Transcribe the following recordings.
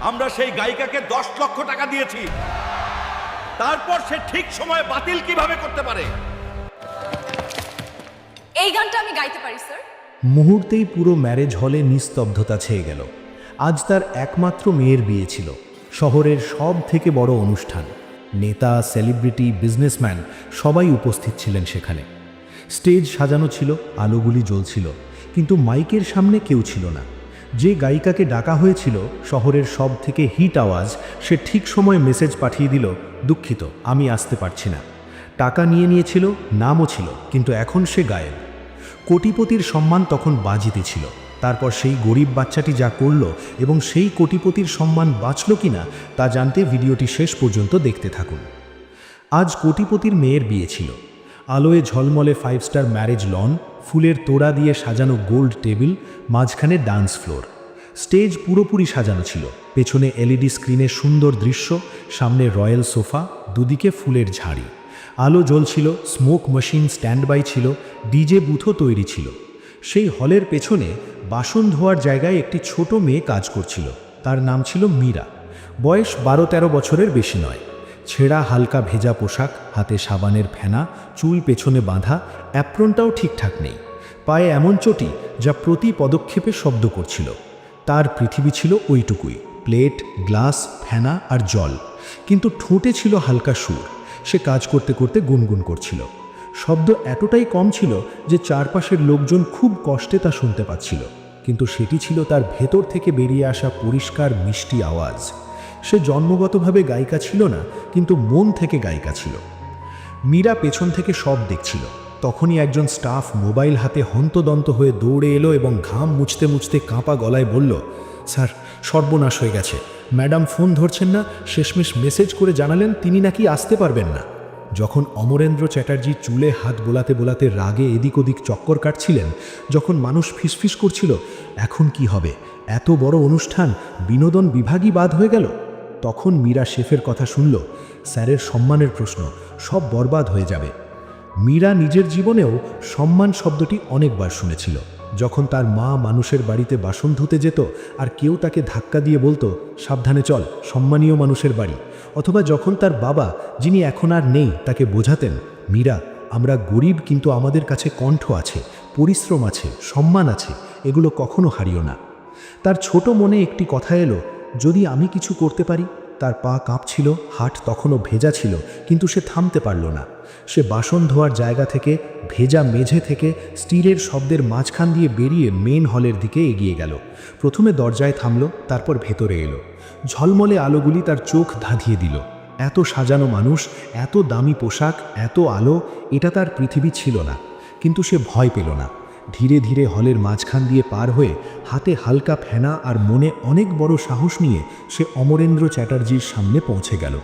আমরা সেই গায়িকাকে 10 লক্ষ টাকা দিয়েছি, তারপর সে ঠিক সময়ে বাতিল কিভাবে করতে পারে? এই গানটা আমি গাইতে পারি স্যার। মুহূর্তেই পুরো ম্যারেজ হলে নিস্তব্ধতা ছেয়ে গেল। আজ তার একমাত্র মেয়ের বিয়ে ছিল, শহরের সব থেকে বড় অনুষ্ঠান। নেতা, সেলিব্রিটি, বিজনেসম্যান সবাই উপস্থিত ছিলেন সেখানে। স্টেজ সাজানো ছিল, আলোগুলি জ্বলছিল, কিন্তু মাইকের সামনে কেউ ছিল না। যে গায়িকাকে ডাকা হয়েছিল, শহরের সব থেকে হিট আওয়াজ, সে ঠিক সময়ে মেসেজ পাঠিয়ে দিল, দুঃখিত, আমি আসতে পারছি না। টাকা নিয়ে নিয়েছিল, নামও ছিল, কিন্তু এখন সে গায়েব। কোটিপতির সম্মান তখন বাজিতে ছিল। তারপর সেই গরিব বাচ্চাটি যা করল এবং সেই কোটিপতির সম্মান বাঁচল কিনা তা জানতে ভিডিওটি শেষ পর্যন্ত দেখতে থাকুন। আজ কোটিপতির মেয়ের বিয়ে ছিল। আলোয় ঝলমলে 5 স্টার ম্যারেজ লন, ফুলের তোড়া দিয়ে সাজানো গোল্ড টেবিল, মাঝখানে ডান্স ফ্লোর। স্টেজ পুরোপুরি সাজানো ছিল, পেছনে এলইডি স্ক্রিনে সুন্দর দৃশ্য, সামনে রয়্যাল সোফা, দুদিকে ফুলের ঝাড়ি। আলো জ্বলছিল, স্মোক মেশিন স্ট্যান্ড বাই ছিল, ডিজে বুথও তৈরি ছিল। সেই হলের পেছনে বাসন ধোয়ার জায়গায় একটি ছোট মেয়ে কাজ করছিল। তার নাম ছিল মীরা। বয়স 12-13 বছরের বেশি নয়। ছেঁড়া হালকা ভেজা পোশাক, হাতে সাবানের ফেনা, চুল পেছনে বাঁধা, অ্যাপ্রনটাও ঠিকঠাক নেই। পায়ে এমন চটি যা প্রতি পদক্ষেপে শব্দ করছিল। তার পৃথিবী ছিল ওইটুকুই, প্লেট, গ্লাস, ফেনা আর জল। কিন্তু ঠোঁটে ছিল হালকা সুর। সে কাজ করতে করতে গুনগুন করছিল। শব্দ এতটাই কম ছিল যে চারপাশের লোকজন খুব কষ্টে তা শুনতে পাচ্ছিল, কিন্তু সেটি ছিল তার ভেতর থেকে বেরিয়ে আসা পরিষ্কার মিষ্টি আওয়াজ। সে জন্মগতভাবে গায়িকা ছিল না, কিন্তু মন থেকে গায়িকা ছিল। মীরা পেছন থেকে সব দেখছিল। তখনই একজন স্টাফ মোবাইল হাতে হন্তদন্ত হয়ে দৌড়ে এলো এবং ঘাম মুছতে মুছতে কাঁপা গলায় বলল, স্যার, সর্বনাশ হয়ে গেছে। ম্যাডাম ফোন ধরছেন না, শেষমেশ মেসেজ করে জানালেন তিনি নাকি আসতে পারবেন না। যখন অমরেন্দ্র চ্যাটার্জি চুলে হাত বোলাতে বোলাতে রাগে এদিক ওদিক চক্কর কাটছিলেন, যখন মানুষ ফিসফিস করছিল এখন কি হবে, এত বড় অনুষ্ঠান, বিনোদন বিভাগই বাদ হয়ে গেল, তখন মীরা শেফের কথা শুনল। স্যারের সম্মানের প্রশ্ন, সব বরবাদ হয়ে যাবে। মীরা নিজের জীবনেও সম্মান শব্দটি অনেকবার শুনেছিল। যখন তার মা মানুষের বাড়িতে বাসন ধুতে যেত আর কেউ তাকে ধাক্কা দিয়ে বলতো, সাবধানে চল, সম্মানীয় মানুষের বাড়ি। অথবা যখন তার বাবা, যিনি এখন আর নেই, তাকে বোঝাতেন, মীরা, আমরা গরিব, কিন্তু আমাদের কাছে কণ্ঠ আছে, পরিশ্রম আছে, সম্মান আছে, এগুলো কখনো হারিও না। তার ছোট মনে একটি কথা এলো, যদি আমি কিছু করতে পারি। তার পা কাঁপছিল, হাট তখনও ভেজা ছিল, কিন্তু সে থামতে পারল না। সে বাসন ধোয়ার জায়গা থেকে, ভেজা মেঝে থেকে, স্টিলের শব্দের মাঝখান দিয়ে বেরিয়ে মেন হলের দিকে এগিয়ে গেল। প্রথমে দরজায় থামল, তারপর ভেতরে এলো। ঝলমলে আলোগুলি তার চোখ ধাঁধিয়ে দিল। এত সাজানো মানুষ, এত দামি পোশাক, এত আলো, এটা তার পৃথিবী ছিল না। কিন্তু সে ভয় পেল না। ধীরে ধীরে হলের মাঝখান দিয়ে পার হয়ে, হাতে হালকা ফেনা আর মনে অনেক বড় সাহস নিয়ে সে অমরেন্দ্র চ্যাটার্জির সামনে পৌঁছে গেল।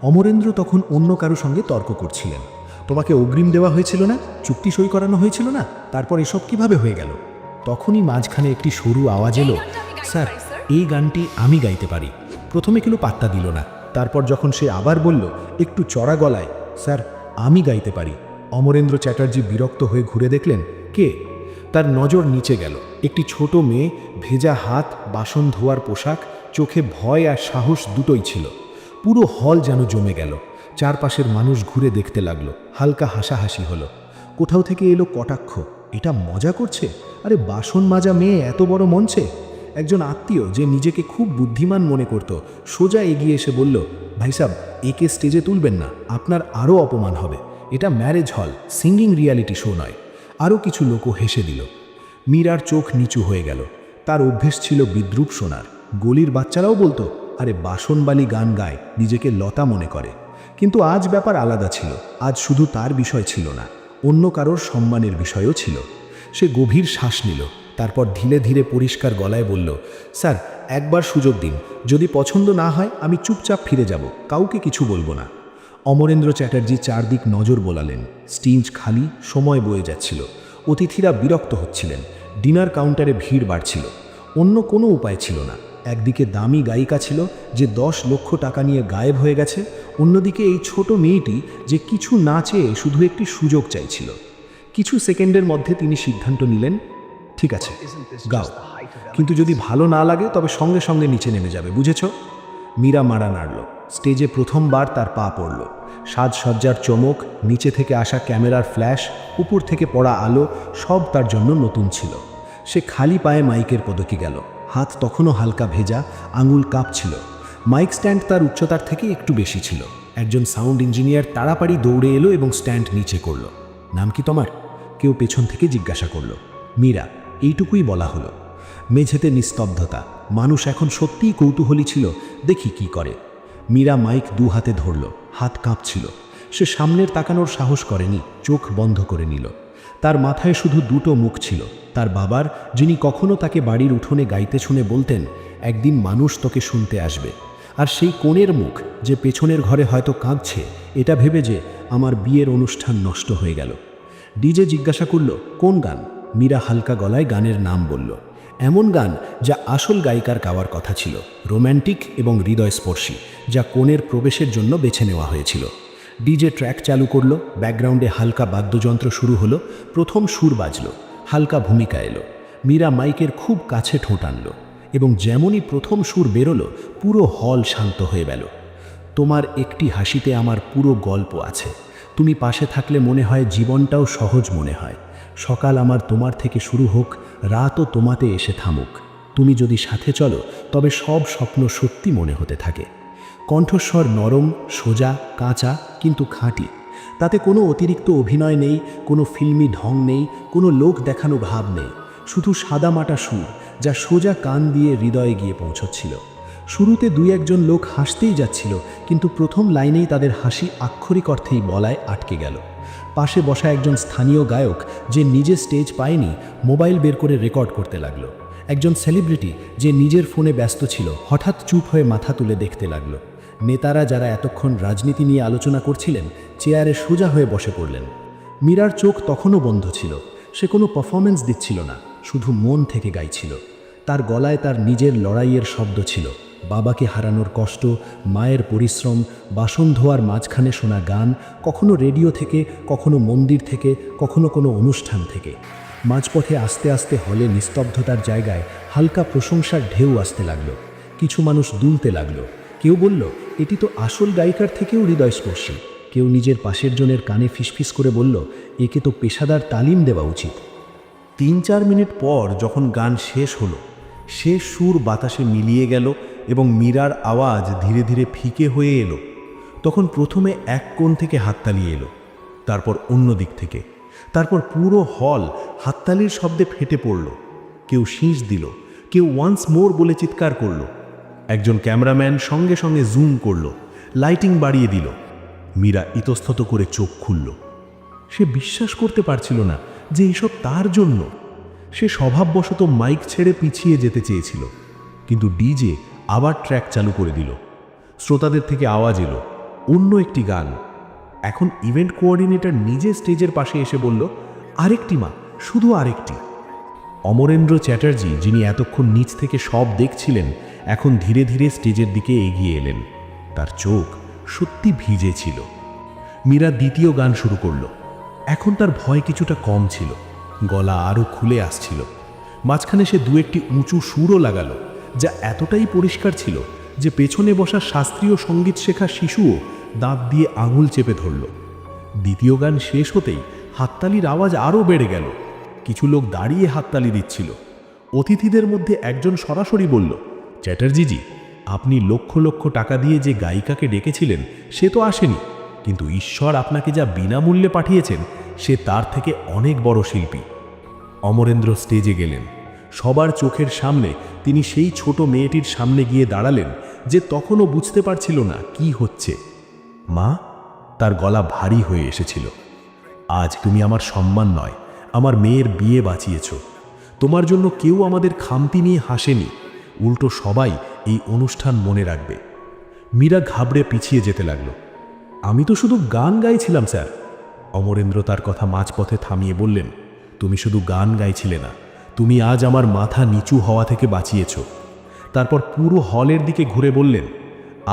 অমরেন্দ্র তখন অন্য কারো সঙ্গে তর্ক করছিলেন। তোমাকে অগ্রিম দেওয়া হয়েছিল না, চুক্তি সই করানো হয়েছিল না, তারপর এসব কিভাবে হয়ে গেল? তখনই মাঝখানে একটি সরু আওয়াজ এলো, স্যার, এই গানটি আমি গাইতে পারি। প্রথমে কেউ পাত্তা দিল না। তারপর যখন সে আবার বলল, একটু চড়া গলায়, স্যার, আমি গাইতে পারি, অমরেন্দ্র চ্যাটার্জি বিরক্ত হয়ে ঘুরে দেখলেন, কে? তার নজর নিচে গেল। একটি ছোট মেয়ে, ভেজা হাত, বাসন ধোয়ার পোশাক, চোখে ভয় আর সাহস দুটোই ছিল। পুরো হল যেন জমে গেল। চারপাশের মানুষ ঘুরে দেখতে লাগলো। হালকা হাসাহাসি হলো। কোথাও থেকে এলো কটাক্ষ, এটা মজা করছে? আরে বাসন মাজা মেয়ে এত বড় মঞ্চে? একজন আত্মীয়, যে নিজেকে খুব বুদ্ধিমান মনে করত, সোজা এগিয়ে এসে বলল, ভাই সাব, একে স্টেজে তুলবেন না, আপনার আরও অপমান হবে। এটা marriage hall, singing reality show নয়। আরও কিছু লোকও হেসে দিল। মীরার চোখ নিচু হয়ে গেল। তার অভ্যেস ছিল বিদ্রূপ শোনার। গলির বাচ্চারাও বলতো, আরে বাসনবালি গান গায়, নিজেকে লতা মনে করে। কিন্তু আজ ব্যাপার আলাদা ছিল। আজ শুধু তার বিষয় ছিল না, অন্য কারোর সম্মানের বিষয়ও ছিল। সে গভীর শ্বাস নিল, তারপর ধীরে ধীরে পরিষ্কার গলায় বলল, স্যার, একবার সুযোগ দিন, যদি পছন্দ না হয় আমি চুপচাপ ফিরে যাব, কাউকে কিছু বলবো না। অমরেন্দ্র চ্যাটার্জি চারদিক নজর বোলালেন। স্টেজ খালি, সময় বয়ে যাচ্ছিল। অতিথিরা বিরক্ত হচ্ছিলেন। ডিনার কাউন্টারে ভিড় বাড়ছিল। অন্য কোনো উপায় ছিল না। একদিকে দামি গায়িকা ছিল, যে 10 লক্ষ টাকা নিয়ে গায়েব হয়ে গেছে। অন্যদিকে এই ছোট মেয়েটি, যে কিছু না চেয়ে শুধু একটি সুযোগ চাইছিল। কিছু সেকেন্ডের মধ্যে তিনি সিদ্ধান্ত নিলেন, ঠিক আছে, গাও। কিন্তু যদি ভালো না লাগে তবে সঙ্গে সঙ্গে নিচে নেমে যাবে, বুঝেছ? মীরা মারা নাড়ল। স্টেজে প্রথমবার তার পা পড়ল। সাজসজ্জার চমক, নিচে থেকে আসা ক্যামেরার ফ্ল্যাশ, উপর থেকে পড়া আলো, সব তার জন্য নতুন ছিল। সে খালি পায়ে মাইকের পদকে গেল। হাত তখনও হালকা ভেজা, আঙুল কাঁপছিল। মাইক স্ট্যান্ড তার উচ্চতার থেকে একটু বেশি ছিল। একজন সাউন্ড ইঞ্জিনিয়ার তাড়াতাড়ি দৌড়ে এলো এবং স্ট্যান্ড নিচে করল। নাম কি তোমার? কেউ পেছন থেকে জিজ্ঞাসা করল। মীরা, এইটুকুই বলা হলো। মেঝেতে নিস্তব্ধতা। মানুষ এখন সত্যিই কৌতূহলী ছিল, দেখি কি করে। মীরা মাইক দু হাতে ধরল, হাত কাঁপছিল। সে সামনের তাকানোর সাহস করেনি, চোখ বন্ধ করে নিল। তার মাথায় শুধু দুটো মুখ ছিল, তার বাবার, যিনি কখনো তাকে বাড়ির উঠোনে গাইতে শুনে বলতেন, একদিন মানুষ তোকে শুনতে আসবে, আর সেই কোণের মুখ, যে পেছনের ঘরে হয়তো কাঁদছে, এটা ভেবে যে আমার বিয়ের অনুষ্ঠান নষ্ট হয়ে গেল। ডিজে জিজ্ঞাসা করল, কোন গান? মীরা হালকা গলায় গানের নাম বলল। এমন গান যা আসল গায়িকার গাওয়ার কথা ছিল, রোম্যান্টিক এবং হৃদয়স্পর্শী, যা কোণের প্রবেশের জন্য বেছে নেওয়া হয়েছিল। ডিজে ট্র্যাক চালু করলো, ব্যাকগ্রাউন্ডে হালকা বাদ্যযন্ত্র শুরু হলো, প্রথম সুর বাজল, হালকা ভূমিকা এলো। মীরা মাইকের খুব কাছে ঠোঁট আনল, এবং যেমনই প্রথম সুর বেরোলো, পুরো হল শান্ত হয়ে গেল। তোমার একটি হাসিতে আমার পুরো গল্প আছে। তুমি পাশে থাকলে মনে হয় জীবনটাও সহজ মনে হয়। সকাল আমার তোমার থেকে শুরু হোক, রাতও তোমাতে এসে থামুক। তুমি যদি সাথে চলো তবে সব স্বপ্ন সত্যি মনে হতে থাকে। কণ্ঠস্বর নরম, সোজা, কাঁচা, কিন্তু খাঁটি। তাতে কোনো অতিরিক্ত অভিনয় নেই, কোনো ফিল্মি ঢং নেই, কোনো লোক দেখানো ভাব নেই। শুধু সাদামাটা সুর, যা সোজা কান দিয়ে হৃদয়ে গিয়ে পৌঁছচ্ছিল। শুরুতে দুই একজন লোক হাসতেই যাচ্ছিল, কিন্তু প্রথম লাইনেই তাদের হাসি আক্ষরিক অর্থেই বলায় আটকে গেল। পাশে বসা একজন স্থানীয় গায়ক, যে নিজে স্টেজ পায়নি, মোবাইল বের করে রেকর্ড করতে লাগলো। একজন সেলিব্রিটি, যে নিজের ফোনে ব্যস্ত ছিল, হঠাৎ চুপ হয়ে মাথা তুলে দেখতে লাগলো। নেতারা, যারা এতক্ষণ রাজনীতি নিয়ে আলোচনা করছিলেন, চেয়ারে সোজা হয়ে বসে পড়লেন। মীরার চোখ তখনও বন্ধ ছিল। সে কোনো পারফরমেন্স দিচ্ছিল না, শুধু মন থেকে গাইছিল। তার গলায় তার নিজের লড়াইয়ের শব্দ ছিল, বাবাকে হারানোর কষ্ট, মায়ের পরিশ্রম, বাসন ধোয়ার মাঝখানে শোনা গান, কখনো রেডিও থেকে, কখনো মন্দির থেকে, কখনো কোনো অনুষ্ঠান থেকে। মাঝপথে আস্তে আস্তে হলে নিস্তব্ধতার জায়গায় হালকা প্রশংসার ঢেউ আসতে লাগলো। কিছু মানুষ দুলতে লাগলো। কেউ বলল, এটি তো আসল গায়িকার থেকেও হৃদয়স্পর্শী। কেউ নিজের পাশের জনের কানে ফিসফিস করে বলল, একে তো পেশাদার তালিম দেওয়া উচিত। 3-4 মিনিট পর যখন গান শেষ হলো, শেষ সুর বাতাসে মিলিয়ে গেল এবং মীরার আওয়াজ ধীরে ধীরে ফিকে হয়ে এলো। তখন প্রথমে এক কোণ থেকে হাততালি এলো, তারপর অন্য দিক থেকে, তারপর পুরো হল হাততালির শব্দে ফেটে পড়ল। কেউ শীষ দিল, কেউ ওয়ান্স মোর বলে চিৎকার করল। একজন ক্যামেরাম্যান সঙ্গে সঙ্গে জুম করল, লাইটিং বাড়িয়ে দিল। মীরা ইতস্তত করে চোখ খুলল। সে বিশ্বাস করতে পারছিল না যে এসব তার জন্য। সে স্বভাববশত মাইক ছেড়ে পিছিয়ে যেতে চেয়েছিল, কিন্তু ডিজে আবার ট্র্যাক চালু করে দিল। শ্রোতাদের থেকে আওয়াজ এলো, অন্য একটি গান। এখন ইভেন্ট কোঅর্ডিনেটর নিজে স্টেজের পাশে এসে বলল, আরেকটি মা, শুধু আরেকটি। অমরেন্দ্র চ্যাটার্জি, যিনি এতক্ষণ নিচ থেকে সব দেখছিলেন, এখন ধীরে ধীরে স্টেজের দিকে এগিয়ে এলেন। তার চোখ সত্যি ভিজে ছিল। মীরা দ্বিতীয় গান শুরু করল। এখন তার ভয় কিছুটা কম ছিল, গলা আরও খুলে আসছিল। মাঝখানে সে দু একটি উঁচু সুরও লাগালো, যা এতটাই পরিষ্কার ছিল যে পেছনে বসা শাস্ত্রীয় সঙ্গীত শেখা শিশুও দাঁত দিয়ে আঙুল চেপে ধরল। দ্বিতীয় গান শেষ হতেই হাততালির আওয়াজ আরও বেড়ে গেল। কিছু লোক দাঁড়িয়ে হাততালি দিচ্ছিল। অতিথিদের মধ্যে একজন সরাসরি বলল, চ্যাটার্জিজি, আপনি লক্ষ লক্ষ টাকা দিয়ে যে গায়িকাকে ডেকেছিলেন সে তো আসেনি, কিন্তু ঈশ্বর আপনাকে যা বিনামূল্যে পাঠিয়েছেন সে তার থেকে অনেক বড় শিল্পী। অমরেন্দ্র স্টেজে গেলেন। সবার চোখের সামনে তিনি সেই ছোট মেয়েটির সামনে গিয়ে দাঁড়ালেন, যে তখনও বুঝতে পারছিল না কি হচ্ছে। মা, তার গলা ভারী হয়ে এসেছিল। আজ তুমি আমার সম্মান নয়, আমার মেয়ের বিয়ে বাঁচিয়েছ। তোমার জন্য কেউ আমাদের খামতি নিয়ে হাসেনি, উল্টো সবাই এই অনুষ্ঠান মনে রাখবে। মীরা ঘাবড়ে পিছিয়ে যেতে লাগলো। আমি তো শুধু গান গাইছিলাম স্যার। অমরেন্দ্র তার কথা মাঝপথে থামিয়ে বললেন, তুমি শুধু গান গাইছিলে না, তুমি আজ আমার মাথা নিচু হওয়া থেকে বাঁচিয়েছ। তারপর পুরো হলের দিকে ঘুরে বললেন,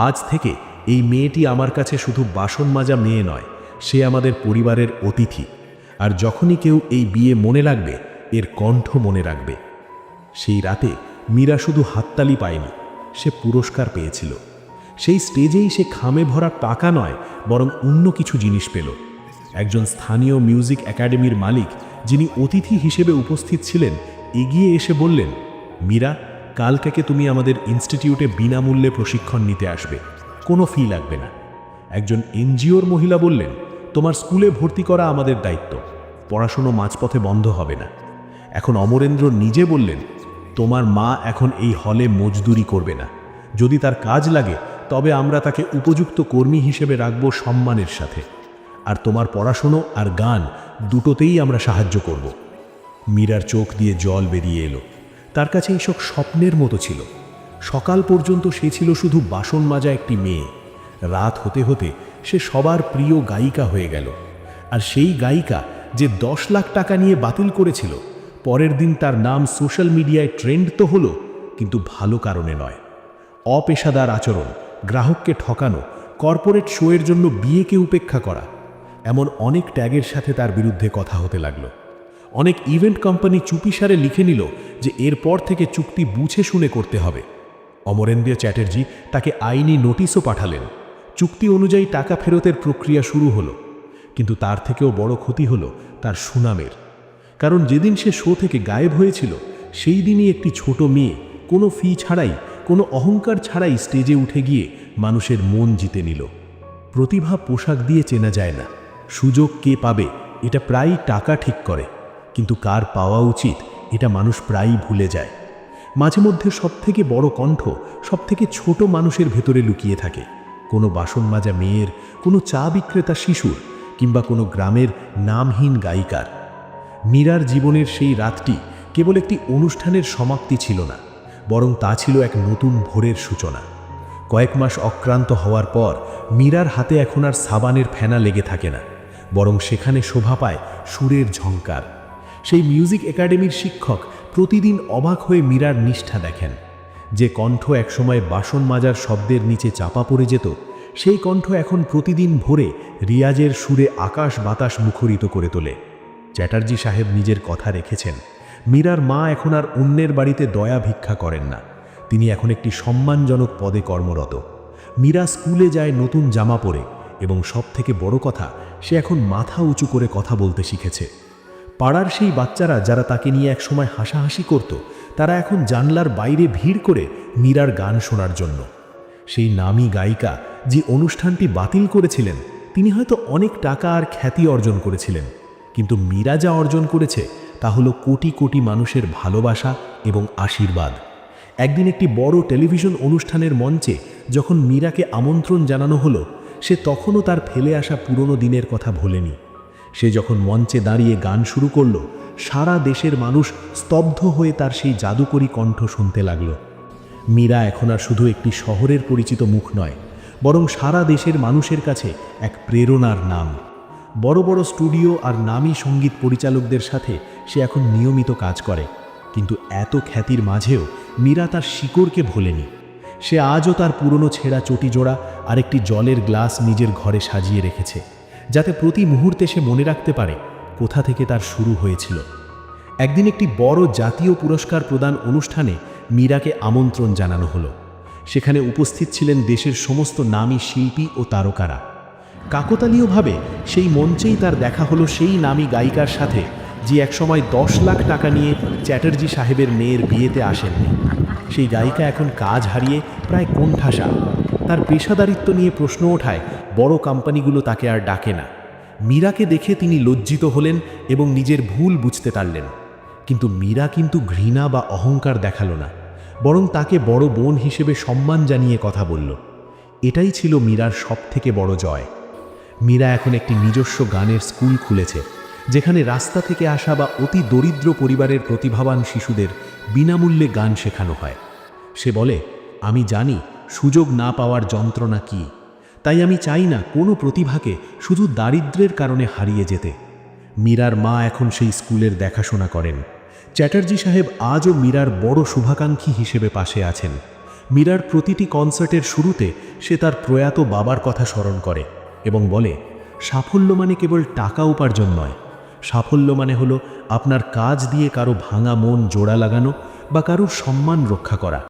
আজ থেকে এই মেয়েটি আমার কাছে শুধু বাসন মাজা মেয়ে নয়, সে আমাদের পরিবারের অতিথি। আর যখনই কেউ এই বিয়ে মনে রাখবে, এর কণ্ঠ মনে রাখবে। সেই রাতে মীরা শুধু হাততালি পায়নি, সে পুরস্কার পেয়েছিল। সেই স্টেজেই সে খামে ভরা টাকা নয়, বরং অন্য কিছু জিনিস পেল। একজন স্থানীয় মিউজিক একাডেমির মালিক, যিনি অতিথি হিসেবে উপস্থিত ছিলেন, এগিয়ে এসে বললেন, মীরা, কাল থেকে তুমি আমাদের ইনস্টিটিউটে বিনামূল্যে প্রশিক্ষণ নিতে আসবে, কোনো ফি লাগবে না। একজন এনজিওর মহিলা বললেন, তোমার স্কুলে ভর্তি করা আমাদের দায়িত্ব, পড়াশুনো মাঝপথে বন্ধ হবে না। এখন অমরেন্দ্র নিজে বললেন, তোমার মা এখন এই হলে মজদুরি করবে না, যদি তার কাজ লাগে তবে আমরা তাকে উপযুক্ত কর্মী হিসেবে রাখব সম্মানের সাথে, আর তোমার পড়াশুনো আর গান দুটোতেই আমরা সাহায্য করব। মীরার চোখ দিয়ে জল বেরিয়ে এলো। তার কাছে এইসব স্বপ্নের মতো ছিল। সকাল পর্যন্ত সে ছিল শুধু বাসন মাজা একটি মেয়ে। রাত হতে হতে সে সবার প্রিয় গায়িকা হয়ে গেল। আর সেই গায়িকা যে 10 লাখ টাকা নিয়ে বাতিল করেছিল, পরের দিন তার নাম সোশ্যাল মিডিয়ায় ট্রেন্ড তো হলো, কিন্তু ভালো কারণে নয়। অপেশাদার আচরণ, গ্রাহককে ঠকানো, কর্পোরেট শোয়ের জন্য বিয়েকে উপেক্ষা করা, এমন অনেক ট্যাগের সাথে তার বিরুদ্ধে কথা হতে লাগলো। অনেক ইভেন্ট কোম্পানি চুপিসারে লিখে নিল যে এরপর থেকে চুক্তি বুঝে শুনে করতে হবে। অমরেন্দ্র চ্যাটার্জি তাকে আইনি নোটিশও পাঠালেন। চুক্তি অনুযায়ী টাকা ফেরতের প্রক্রিয়া শুরু হলো। কিন্তু তার থেকেও বড় ক্ষতি হলো তার সুনামের। কারণ যেদিন সে শো থেকে গায়েব হয়েছিল, সেই দিনই একটি ছোট মেয়ে কোনো ফি ছাড়াই, কোনো অহংকার ছাড়াই স্টেজে উঠে গিয়ে মানুষের মন জিতে নিল। প্রতিভা পোশাক দিয়ে চেনা যায় না, সুযোগ কে পাবে এটা প্রায়ই টাকা ঠিক করে, কিন্তু কার পাওয়া উচিত এটা মানুষ প্রায়ই ভুলে যায়। মাঝে মধ্যে সবথেকে বড় কণ্ঠ সবথেকে ছোট মানুষের ভেতরে লুকিয়ে থাকে, কোনো বাসন মাজা মেয়ের, কোনো চা বিক্রেতা শিশুর, কিংবা কোনো গ্রামের নামহীন গায়িকার। মীরার জীবনের সেই রাতটি কেবল একটি অনুষ্ঠানের সমাপ্তি ছিল না, বরং তা ছিল এক নতুন ভোরের সূচনা। কয়েক মাস অক্রান্ত হওয়ার পর মীরার হাতে এখন আর সাবানের ফেনা লেগে থাকে না, বরং সেখানে শোভা পায় সুরের ঝংকার। সেই মিউজিক একাডেমির শিক্ষক প্রতিদিন অবাক হয়ে মীরার নিষ্ঠা দেখেন। যে কণ্ঠ একসময় বাসন মাজার শব্দের নিচে চাপা পড়ে যেত, সেই কণ্ঠ এখন প্রতিদিন ভোরে রিয়াজের সুরে আকাশ বাতাস মুখরিত করে তোলে। চ্যাটার্জি সাহেব নিজের কথা রেখেছেন। মীরার মা এখন আর অন্যের বাড়িতে দয়া ভিক্ষা করেন না, তিনি এখন একটি সম্মানজনক পদে কর্মরত। মীরা স্কুলে যায় নতুন জামা পরে, এবং সবথেকে বড় কথা, সে এখন মাথা উঁচু করে কথা বলতে শিখেছে। পাড়ার সেই বাচ্চারা যারা তাকে নিয়ে একসময় হাসাহাসি করত, তারা এখন জানলার বাইরে ভিড় করে মীরার গান শোনার জন্য। সেই নামী গায়িকা যে অনুষ্ঠানটি বাতিল করেছিলেন, তিনি হয়তো অনেক টাকা আর খ্যাতি অর্জন করেছিলেন, কিন্তু মীরা যা অর্জন করেছে তা হলো কোটি কোটি মানুষের ভালোবাসা এবং আশীর্বাদ। একদিন একটি বড় টেলিভিশন অনুষ্ঠানের মঞ্চে যখন মীরাকে আমন্ত্রণ জানানো হলো, সে তখনও তার ফেলে আসা পুরনো দিনের কথা ভোলেনি। সে যখন মঞ্চে দাঁড়িয়ে গান শুরু করল, সারা দেশের মানুষ স্তব্ধ হয়ে তার সেই জাদুকরী কণ্ঠ শুনতে লাগল। মীরা এখন আর শুধু একটি শহরের পরিচিত মুখ নয়, বরং সারা দেশের মানুষের কাছে এক প্রেরণার নাম। বড় বড় স্টুডিও আর নামী সঙ্গীত পরিচালকদের সাথে সে এখন নিয়মিত কাজ করে, কিন্তু এত খ্যাতির মাঝেও মীরা তার শিকড়কে ভোলেনি। সে আজও তার পুরনো ছেঁড়া চটি জোড়া আর একটি জলের গ্লাস নিজের ঘরে সাজিয়ে রেখেছে, যাতে প্রতি মুহূর্তে সে মনে রাখতে পারে কোথা থেকে তার শুরু হয়েছিল। একদিন একটি বড় জাতীয় পুরস্কার প্রদান অনুষ্ঠানে মীরাকে আমন্ত্রণ জানানো হলো। সেখানে উপস্থিত ছিলেন দেশের সমস্ত নামী শিল্পী ও তারকারা। কাকতালীয়ভাবে সেই মঞ্চেই তার দেখা হলো সেই নামী গায়িকার সাথে, যে একসময় 10 লাখ টাকা নিয়ে চ্যাটার্জি সাহেবের মেয়ের বিয়েতে আসেননি। সেই গায়িকা এখন কাজ হারিয়ে প্রায় কোণঠাসা। তার পেশাদারিত্ব নিয়ে প্রশ্ন ওঠায় বড় কোম্পানিগুলো তাকে আর ডাকে না। মীরাকে দেখে তিনি লজ্জিত হলেন এবং নিজের ভুল বুঝতে পারলেন। কিন্তু মীরা কিন্তু ঘৃণা বা অহংকার দেখালো না, বরং তাকে বড় বোন হিসেবে সম্মান জানিয়ে কথা বলল। এটাই ছিল মীরার সবথেকে বড় জয়। মীরা এখন একটি নিজস্ব গানের স্কুল খুলেছে, যেখানে রাস্তা থেকে আসা বা অতি দরিদ্র পরিবারের প্রতিভাবান শিশুদের বিনামূল্যে গান শেখানো হয়। সে বলে, আমি জানি সুযোগ না পাওয়ার যন্ত্রণা কী, তাই আমি চাই না কোনো প্রতিভাকে শুধু দারিদ্র্যের কারণে হারিয়ে যেতে। মীরার মা এখন সেই স্কুলের দেখাশোনা করেন। চ্যাটার্জি সাহেব আজও মীরার বড় শুভাকাঙ্ক্ষী হিসেবে পাশে আছেন। মীরার প্রতিটি কনসার্টের শুরুতে সে তার প্রয়াত বাবার কথা স্মরণ করে এবং বলে, সাফল্য মানে কেবল টাকা উপার্জন নয়, সাফল্য মানে হলো আপনার কাজ দিয়ে কারো ভাঙা মন জোড়া লাগানো, বা কারুর সম্মান রক্ষা করা।